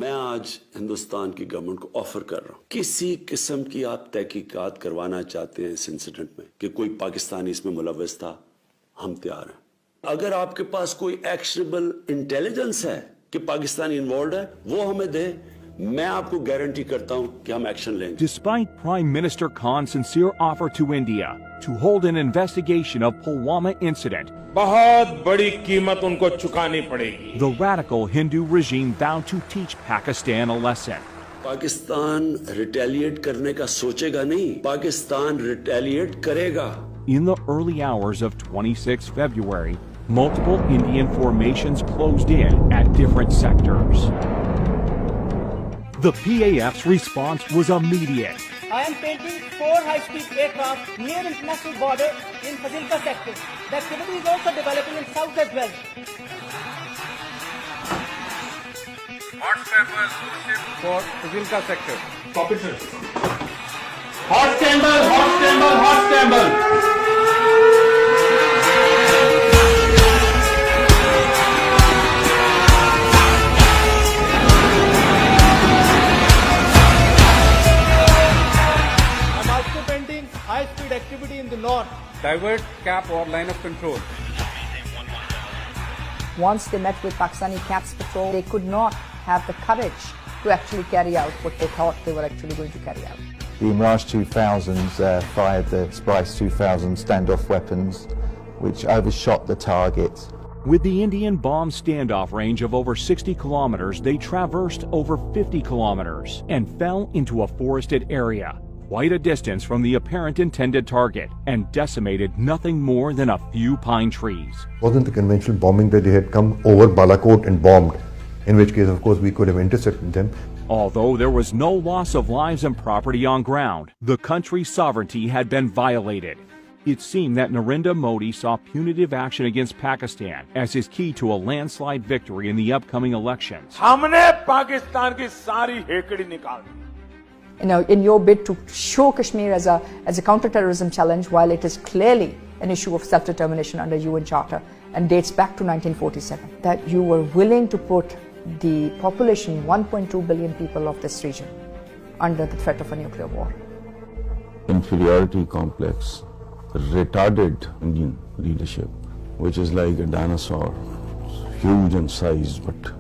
मैं आज हिंदुस्तान की गवर्नमेंट को ऑफर कर रहा हूं, किसी किस्म की आप तहकीकात करवाना चाहते हैं इस इंसिडेंट में कि कोई पाकिस्तानी इसमें मुलव्वस था, हम तैयार हैं। अगर आपके पास कोई एक्शनेबल इंटेलिजेंस है कि पाकिस्तानी इन्वॉल्व है, वो हमें दे, मैं आपको गारंटी करता हूं कि हम एक्शन लेंगे। Despite Prime Minister Khan's sincere offer to India to hold an investigation of Pulwama incident, बहुत बड़ी कीमत उनको चुकानी पड़ेगी। the radical Hindu regime vowed to teach Pakistan a lesson. Pakistan retaliate करने का सोचेगा नहीं, पाकिस्तान रिटेलिएट करेगा। In the early hours of 26 February, multiple Indian formations closed in at different sectors. The PAF's response was immediate. I am painting 4 high-speed aircraft near international border in Fazilka sector. The activity is also developing in south as well. Hot scramble for Fazilka sector. Copy, sir. Hot scramble, hot scramble, hot scramble. High-speed activity in the north. Divert, cap or line of control. Once they met with Pakistani CAPS patrol, they could not have the courage to actually carry out what they thought they were actually going to carry out. The Mirage 2000s fired the Spice 2000 standoff weapons, which overshot the target. With the Indian bomb standoff range of over 60 kilometers, they traversed over 50 kilometers and fell into a forested area, quite a distance from the apparent intended target, and decimated nothing more than a few pine trees. It wasn't the conventional bombing that they had come over Balakot and bombed, in which case, of course, we could have intercepted them. Although there was no loss of lives and property on ground, the country's sovereignty had been violated. It seemed that Narendra Modi saw punitive action against Pakistan as his key to a landslide victory in the upcoming elections. हमने पाकिस्तान की सारी हेकड़ी निकाल दी। In your bid to show Kashmir as a counter-terrorism challenge, while it is clearly an issue of self-determination under UN Charter and dates back to 1947, that you were willing to put the population, 1.2 billion people of this region, under the threat of a nuclear war. Inferiority complex retarded Indian leadership, which is like a dinosaur, huge in size but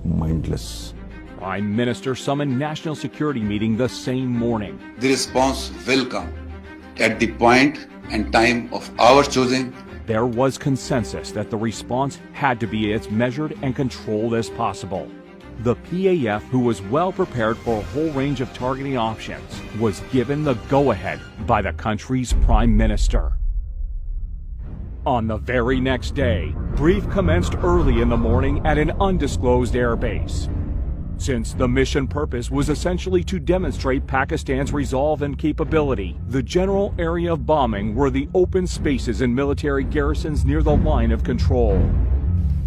mindless. Prime Minister summoned national security meeting the same morning. The response will come at the point and time of our choosing. There was consensus that the response had to be as measured and controlled as possible. The PAF, who was well prepared for a whole range of targeting options, was given the go-ahead by the country's Prime Minister. On the very next day, brief commenced early in the morning at an undisclosed airbase. Since the mission purpose was essentially to demonstrate Pakistan's resolve and capability, the general area of bombing were the open spaces and military garrisons near the line of control.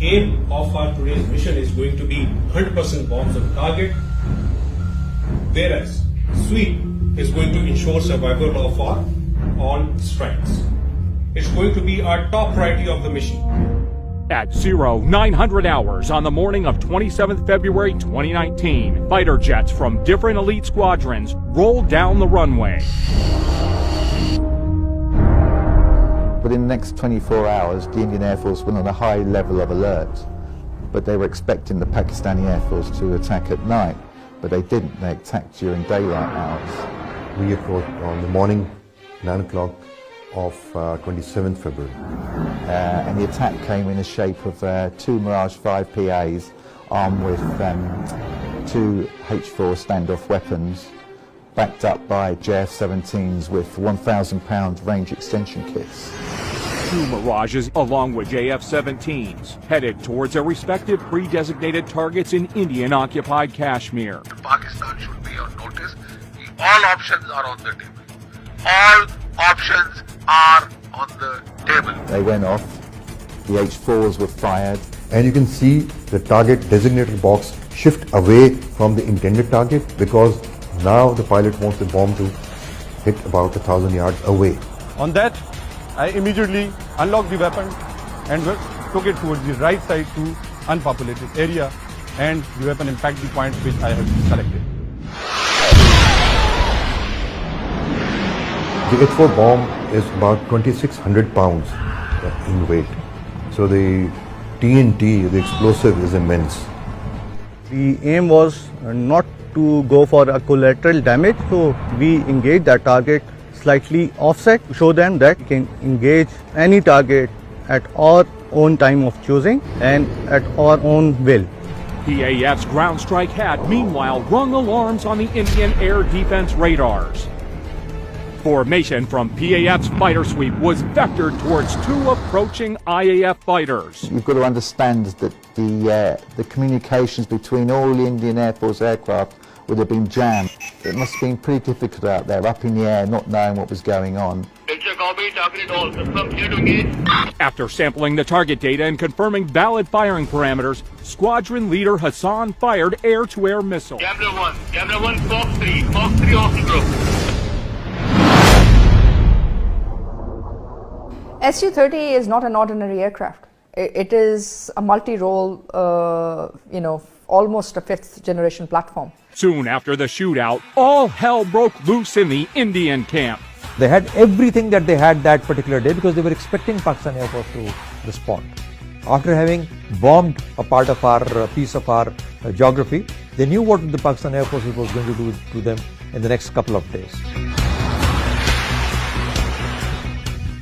Aim of our today's mission is going to be 100% bombs on target, whereas sweep is going to ensure survival of our all strikes. It's going to be our top priority of the mission. At 0900 hours on the morning of 27th February 2019, fighter jets from different elite squadrons rolled down the runway. Within the next 24 hours, the Indian Air Force went on a high level of alert, but they were expecting the Pakistani Air Force to attack at night, but they didn't. They attacked during daylight hours. We approached on the morning, 9 o'clock of 27th February. And the attack came in the shape of 2 Mirage 5 PAs armed with 2 H4 standoff weapons, backed up by JF-17s with 1,000-pound range extension kits. 2 Mirages, along with JF-17s, headed towards their respective pre-designated targets in Indian-occupied Kashmir. Pakistan should be on notice. All options are on the table. All options are on the table. They went off, the H4s were fired. And you can see the target designated box shift away from the intended target because now the pilot wants the bomb to hit about 1,000 yards away. On that, I immediately unlocked the weapon and took it towards the right side to unpopulated area and you have an impact the point which I have selected. The H4 bomb is about 2,600 pounds in weight. So the TNT, the explosive, is immense. The aim was not to go for a collateral damage, so we engaged that target slightly offset to show them that we can engage any target at our own time of choosing and at our own will. PAF's ground strike had, meanwhile, rung alarms on the Indian air defense radars. Formation from PAF's fighter sweep was vectored towards two approaching IAF fighters. You've got to understand that the communications between all the Indian Air Force aircraft would have been jammed. It must have been pretty difficult out there, up in the air, not knowing what was going on. After sampling the target data and confirming valid firing parameters, squadron leader Hassan fired air-to-air missiles. Camera 1, Fox 3 off the group. Su-30 is not an ordinary aircraft. It is a multi-role, almost a fifth-generation platform. Soon after the shootout, all hell broke loose in the Indian camp. They had everything that they had that particular day because they were expecting Pakistan Air Force to respond. After having bombed a part of our piece of our geography, they knew what the Pakistan Air Force was going to do to them in the next couple of days.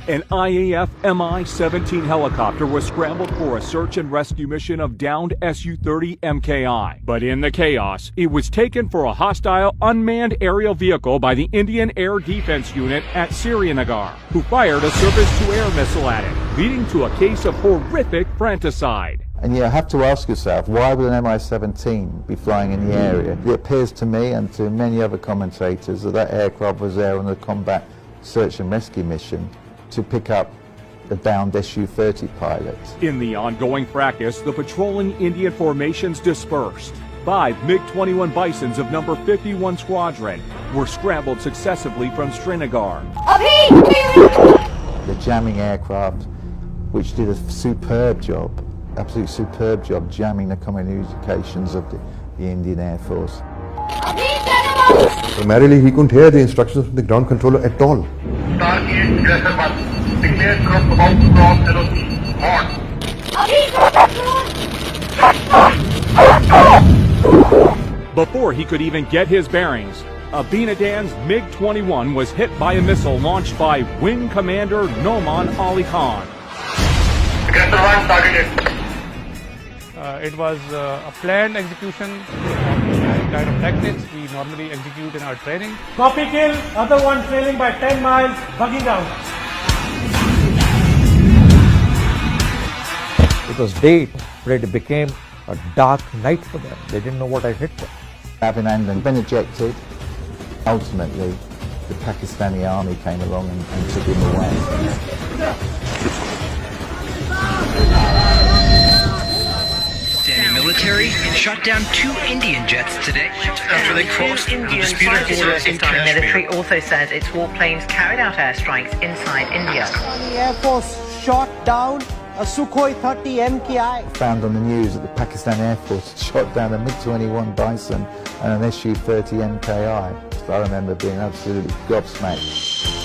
An IAF Mi-17 helicopter was scrambled for a search and rescue mission of downed Su-30 MKI. But in the chaos, it was taken for a hostile unmanned aerial vehicle by the Indian Air Defense Unit at Srinagar, who fired a surface-to-air missile at it, leading to a case of horrific fratricide. And you have to ask yourself, why would an Mi-17 be flying in the area? It appears to me and to many other commentators that that aircraft was there on a combat search and rescue mission to pick up the downed Su-30 pilot. In the ongoing fracas, the patrolling Indian formations dispersed. 5 MiG-21 Bisons of number 51 Squadron were scrambled successively from Srinagar. The jamming aircraft, which did a superb job, absolutely superb job jamming the communications of the Indian Air Force. Primarily, he couldn't hear the instructions from the ground controller at all. Target Aggressor 1. Declare group about to cross LOC. On. Before he could even get his bearings, Abinadan's MiG-21 was hit by a missile launched by Wing Commander Noman Ali Khan. Aggressor 1 targeted. It was a planned execution kind of tactics we normally execute in our training. Copy kill, other one trailing by 10 miles, bugging out. It was day, but it became a dark night for them. They didn't know what had hit them. Abhinandan been ejected. Ultimately, the Pakistani army came along and took him away. Military shot down 2 Indian jets today after they crossed the disputed border in Kashmir. Military also says its warplanes carried out airstrikes inside India. The Air Force shot down a Sukhoi 30 MKI. Found on the news that the Pakistan Air Force shot down a MiG-21 Bison and an Su-30 MKI. So I remember being absolutely gobsmacked.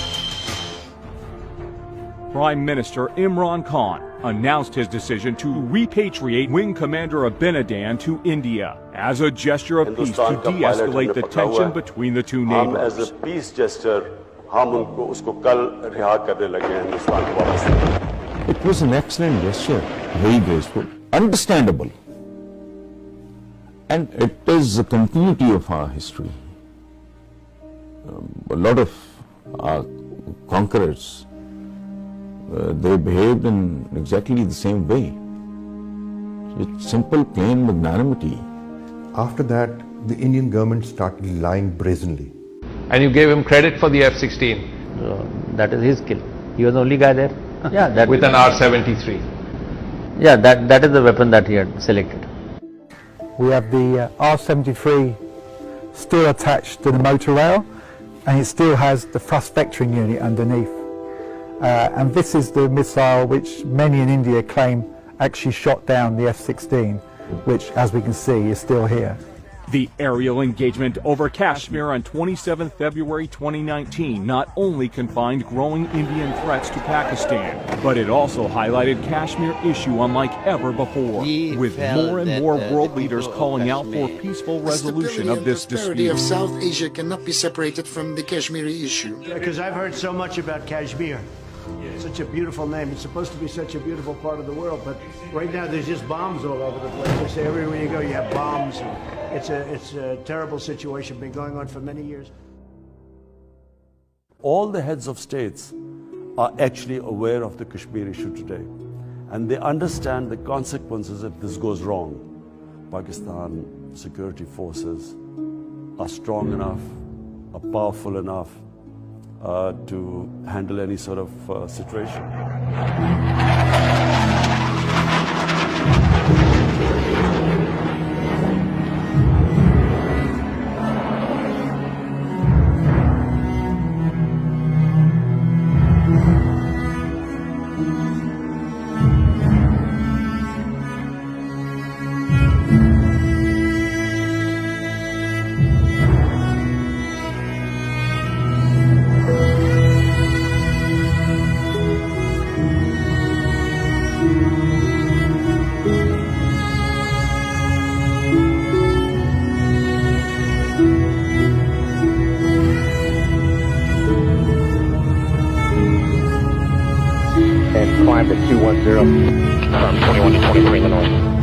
Prime Minister Imran Khan announced his decision to repatriate Wing Commander Abinadan to India as a gesture of peace to de-escalate the tension between the two neighbors. As a peace gesture, It was an excellent gesture, very graceful, understandable. And it is the continuity of our history. A lot of our conquerors, they behaved in exactly the same way. It's simple, plain magnanimity. After that, the Indian government started lying brazenly. And you gave him credit for the F-16? That is his skill. He was the only guy there. Yeah, that with an R-73. Yeah, that is the weapon that he had selected. We have the R-73 still attached to the motor rail, and it still has the thrust vectoring unit underneath. And this is the missile which many in India claim actually shot down the F-16. which, as we can see, is still here. The aerial engagement over Kashmir on 27 February 2019 not only confined growing Indian threats to Pakistan, but it also highlighted Kashmir issue unlike ever before, with more and more world leaders calling out for peaceful resolution of this dispute. Of South Asia cannot be separated from the Kashmiri issue. Because I've heard so much about Kashmir. Such a beautiful name. It's supposed to be such a beautiful part of the world, but right now there's just bombs all over the place. They say everywhere you go you have bombs. It's a terrible situation, been going on for many years. All the heads of states are actually aware of the Kashmir issue today, and they understand the consequences if this goes wrong. Pakistan security forces are strong enough, are powerful enough to handle any sort of situation. And climb to 210 from 21 to 23 in the north.